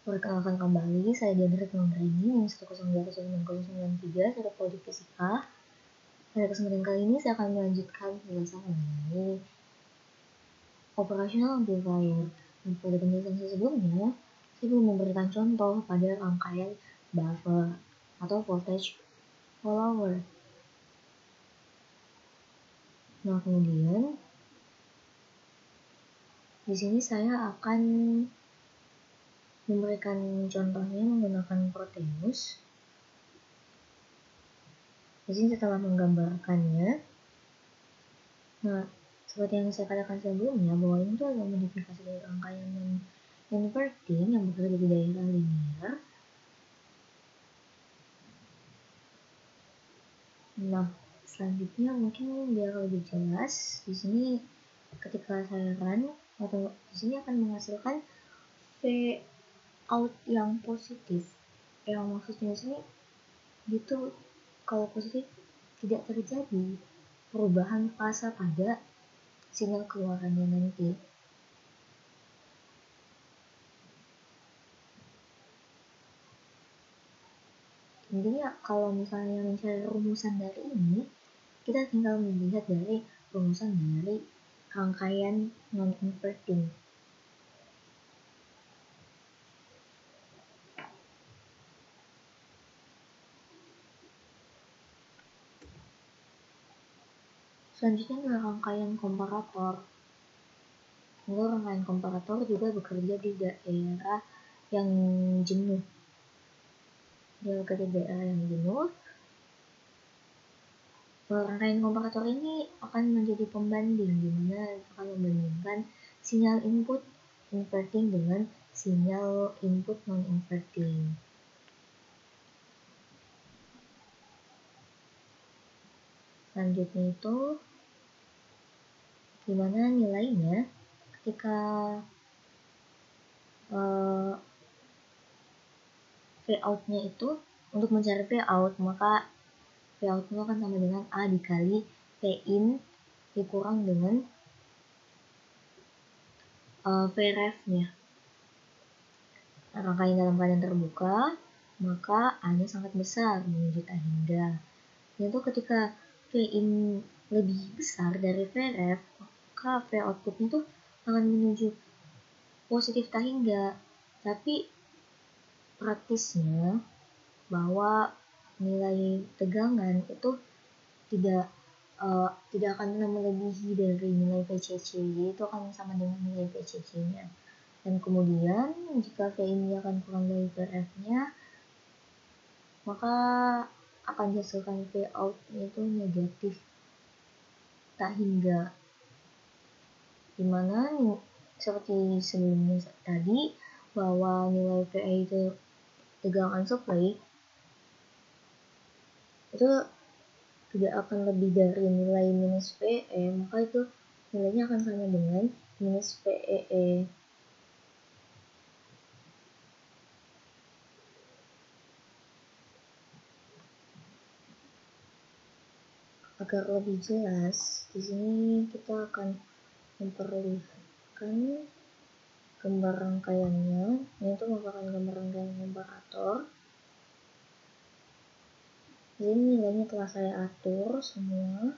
Perkenalkan kembali, saya Diandra Tuangrini, NIM 1029093, saya Politik Fisika. Pada kesempatan kali ini saya akan melanjutkan penjelasan mengenai operational amplifier. Dan pada penjelasan sebelumnya, saya belum memberikan contoh pada rangkaian buffer atau voltage follower. Nah, kemudian di sini saya akan memberikan contohnya menggunakan Proteus. Di sini setelah menggambarkannya, nah seperti yang saya katakan sebelumnya bahwa ini tuh adalah modifikasi dari rangkaian inverting yang bekerja di daerah linear. Nah, selanjutnya mungkin biar lebih jelas, di sini ketika saya run atau di sini akan menghasilkan V out yang positif. Yang maksudnya di sini gitu, kalau positif tidak terjadi perubahan fase pada sinyal keluarannya nanti. Intinya kalau misalnya mencari rumusan dari ini, kita tinggal melihat dari rumusan dari rangkaian non-inverting. Selanjutnya adalah rangkaian komparator. Rangkaian komparator juga bekerja di daerah yang jenuh. Dia bekerja di daerah yang jenuh. Rangkaian komparator ini akan menjadi pembanding, di mana akan membandingkan sinyal input inverting dengan sinyal input non-inverting. Selanjutnya itu dimana nilainya ketika V out-nya itu, untuk mencari V out, maka V out itu akan sama dengan A dikali V in dikurang dengan Vref-nya. Rangkaian dalam keadaan terbuka, maka A-nya sangat besar menuju tak hingga. Yaitu ketika V in lebih besar dari Vref, maka V output-nya tuh akan menuju positif tak hingga. Tapi praktisnya bahwa nilai tegangan itu tidak akan melebihi dari nilai VCC, jadi itu akan sama dengan nilai VCC-nya. Dan kemudian jika V ini akan kurang dari Vref-nya, maka akan dihasilkan V out yaitu negatif tak hingga, dimana seperti sebelumnya tadi bahwa nilai VA itu tegangan supply itu tidak akan lebih dari nilai minus VE, maka itu nilainya akan sama dengan minus VEE. Agar lebih jelas, di sini kita akan memperlihatkan gambar rangkaiannya, yaitu merupakan gambar rangkaian komparator. Di sini nilainya telah saya atur semua.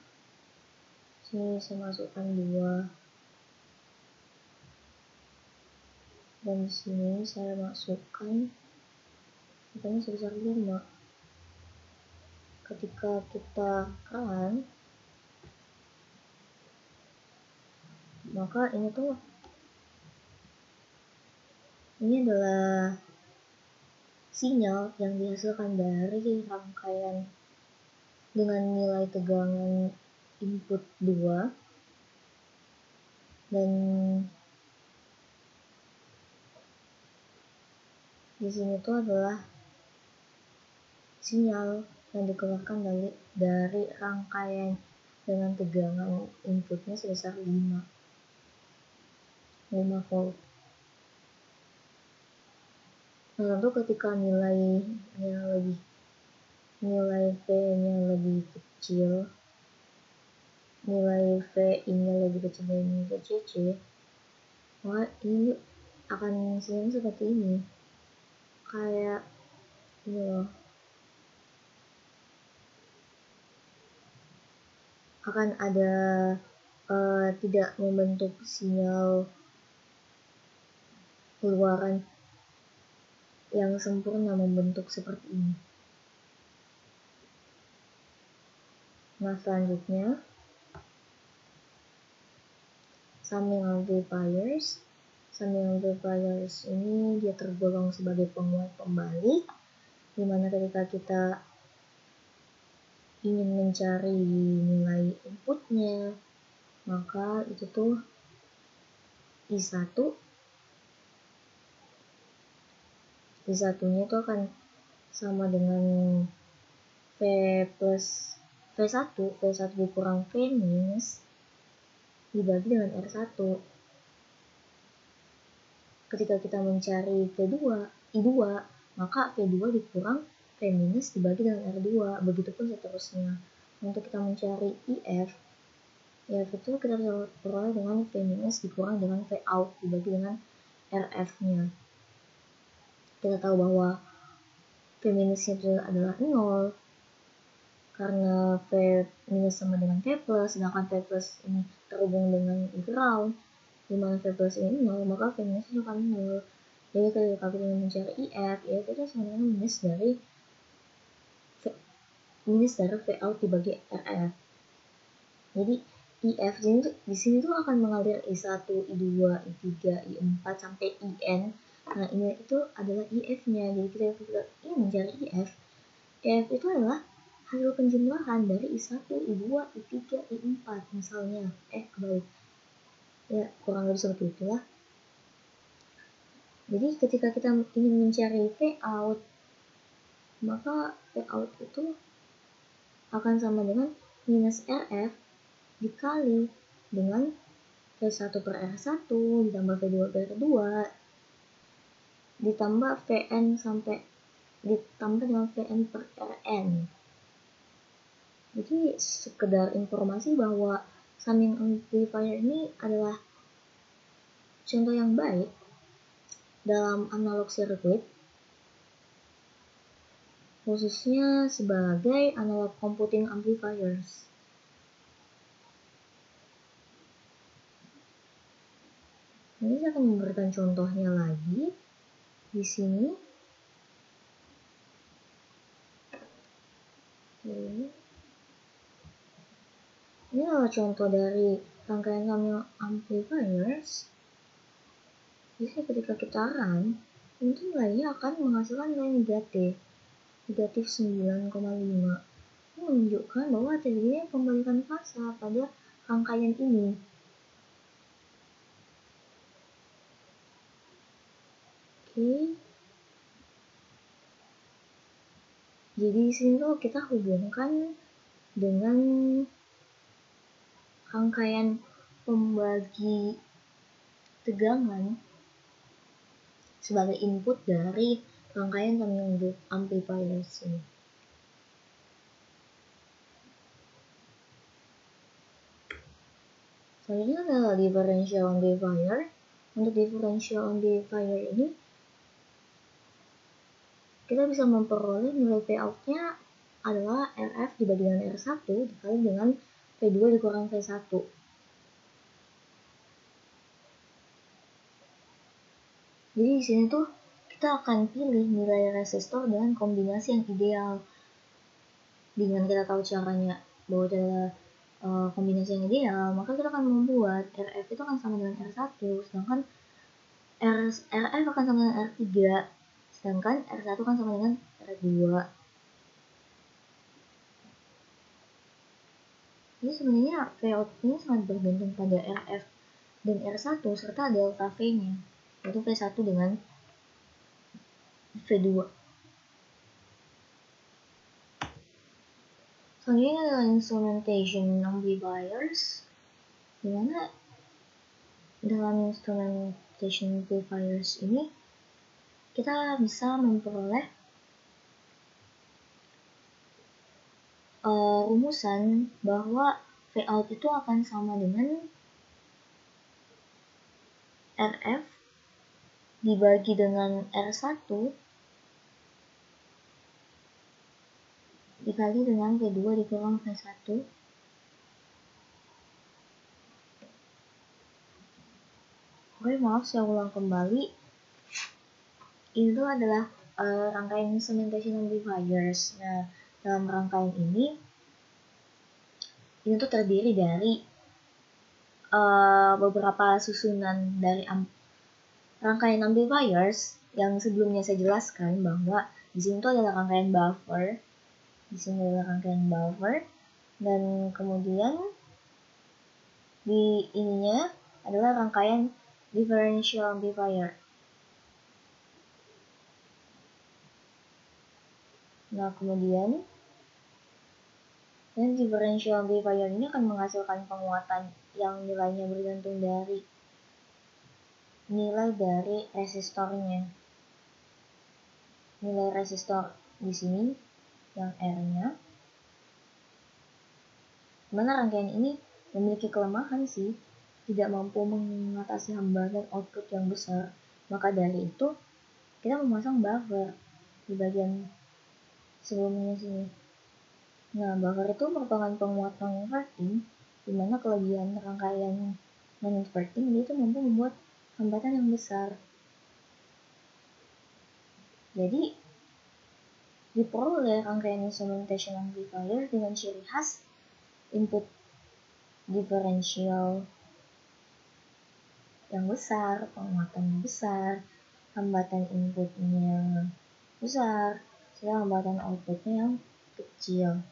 Sini saya masukkan 2, dan di sini saya masukkan nilainya sebesar 5. Ketika kita run, maka ini adalah sinyal yang dihasilkan dari rangkaian dengan nilai tegangan input 2, dan di sini itu adalah sinyal yang dikeluarkan dari rangkaian dengan tegangan inputnya sebesar 5 volt. Nah, tentu ketika nilai V-nya lebih kecil, nilai V-nya lebih kecil dari nilai VCC, maka ini akan seperti ini. kayak ini loh, akan ada tidak membentuk sinyal keluaran yang sempurna membentuk seperti ini. Nah, selanjutnya summing amplifiers. Summing amplifiers ini dia tergolong sebagai penguat pembalik, dimana ketika kita ingin mencari nilai inputnya, maka itu tuh I1 nya itu akan sama dengan V plus V1 dikurang V minus dibagi dengan R1. Ketika kita mencari I2, maka V2 dikurang V minus dibagi dengan R2, begitupun seterusnya. Untuk kita mencari IF itu kita bisa peroleh dengan V minus dikurang dengan V out dibagi dengan RF-nya. Kita tahu bahwa V minusnya itu adalah 0 karena V minus sama dengan V plus, sedangkan V plus ini terhubung dengan ground, dimana V plus ini 0, maka V minus itu akan 0. Jadi ketika kita mencari IF itu sama dengan minus dari V out dibagi RF. Jadi IF di sini tuh akan mengalir I1, I2, I3, I4 sampai IN. Nah, ini itu adalah IF-nya. Jadi kita ingin mencari IF itu adalah hasil penjumlahan dari I1, I2, I3, I4 misalnya. Kebalik. Ya, kurang lebih seperti itulah. Jadi ketika kita ingin mencari V out, maka V out itu akan sama dengan minus RF dikali dengan V1 per R1 ditambah V2 per R2 ditambah dengan Vn per Rn. Jadi sekedar informasi bahwa summing amplifier ini adalah contoh yang baik dalam analog circuit, khususnya sebagai analog computing amplifiers. Ini saya akan memberikan contohnya lagi di sini. Ini adalah contoh dari rangkaian summing amplifiers. Jadi ketika kita run, itu nilainya akan menghasilkan nilai negatif 9,5. Ini menunjukkan bahwa terjadinya pembalikan fasa pada rangkaian ini. Jadi di sini tuh kita hubungkan dengan rangkaian pembagi tegangan sebagai input dari rangkaian summing amplifiers ini. Selanjutnya adalah differential amplifier. Untuk differential amplifier ini kita bisa memperoleh nilai V out-nya adalah RF dibagi dengan R1 dikali dengan V2 dikurang V1. Jadi di sini tuh kita akan pilih nilai resistor dengan kombinasi yang ideal. Dengan kita tahu caranya bahwa itu adalah kombinasi yang ideal, maka kita akan membuat RF itu akan sama dengan R1, sedangkan RF akan sama dengan R3, sedangkan R1 akan sama dengan R2. Jadi sebenarnya V out ini sangat bergantung pada RF dan R1 serta delta V-nya, yaitu V1 dengan V2. Selanjutnya adalah instrumentation amplifiers, dimana dalam instrumentation amplifiers ini kita bisa memperoleh rumusan bahwa V out itu akan sama dengan RF dibagi dengan R1 dikali dengan V2 dikurang V1. Oke, maaf, saya ulang kembali. Itu adalah rangkaian instrumentation amplifiers. Nah, dalam rangkaian ini tuh terdiri dari beberapa susunan dari rangkaian amplifiers yang sebelumnya saya jelaskan bahwa di sini tuh adalah rangkaian buffer. Di sini adalah rangkaian buffer, dan kemudian di ininya adalah rangkaian differential amplifier. Nah, kemudian differential amplifier ini akan menghasilkan penguatan yang nilainya bergantung dari nilai dari resistornya. Nilai resistor di sini yang R-nya. Mana rangkaian ini memiliki kelemahan sih, tidak mampu mengatasi hambatan output yang besar. Maka dari itu kita memasang buffer di bagian sebelumnya sini. Nah, buffer itu merupakan penguat non-inverting, di mana kelebihan rangkaian non-inverting dia itu mampu membuat hambatan yang besar. Jadi diperoleh rangkaian instrumentation amplifier dengan ciri khas input differential yang besar, penguatan besar, hambatan inputnya besar, sedangkan hambatan outputnya yang kecil.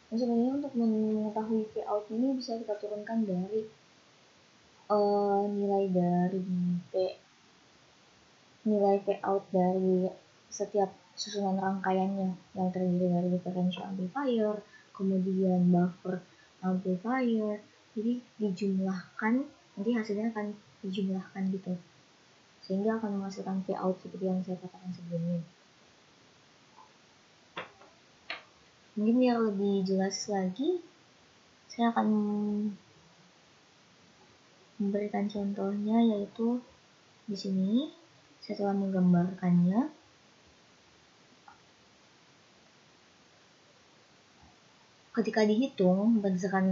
Nah, sebenarnya untuk mengetahui Vout ini bisa kita turunkan dari nilai Vout dari setiap susunan rangkaiannya yang terdiri dari differential amplifier, kemudian buffer amplifier. Jadi dijumlahkan, nanti hasilnya akan dijumlahkan gitu, sehingga akan menghasilkan Vout seperti yang saya katakan sebelumnya. Mungkin biar lebih jelas lagi, saya akan memberikan contohnya, yaitu di sini saya telah menggambarkannya. Ketika dihitung berdasarkan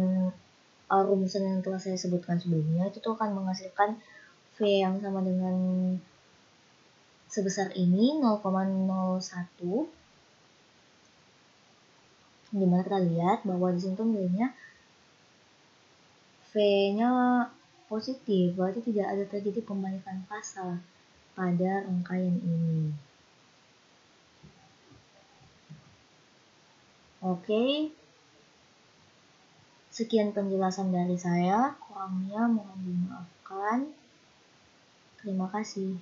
rumusan yang telah saya sebutkan sebelumnya, itu tuh akan menghasilkan V yang sama dengan sebesar ini, 0,01. Dimana kita lihat bahwa di sini tuh nilainya V-nya positif, berarti tidak ada terjadi pembalikan fasa pada rangkaian ini. Oke, sekian penjelasan dari saya, kurangnya mohon dimaafkan. Terima kasih.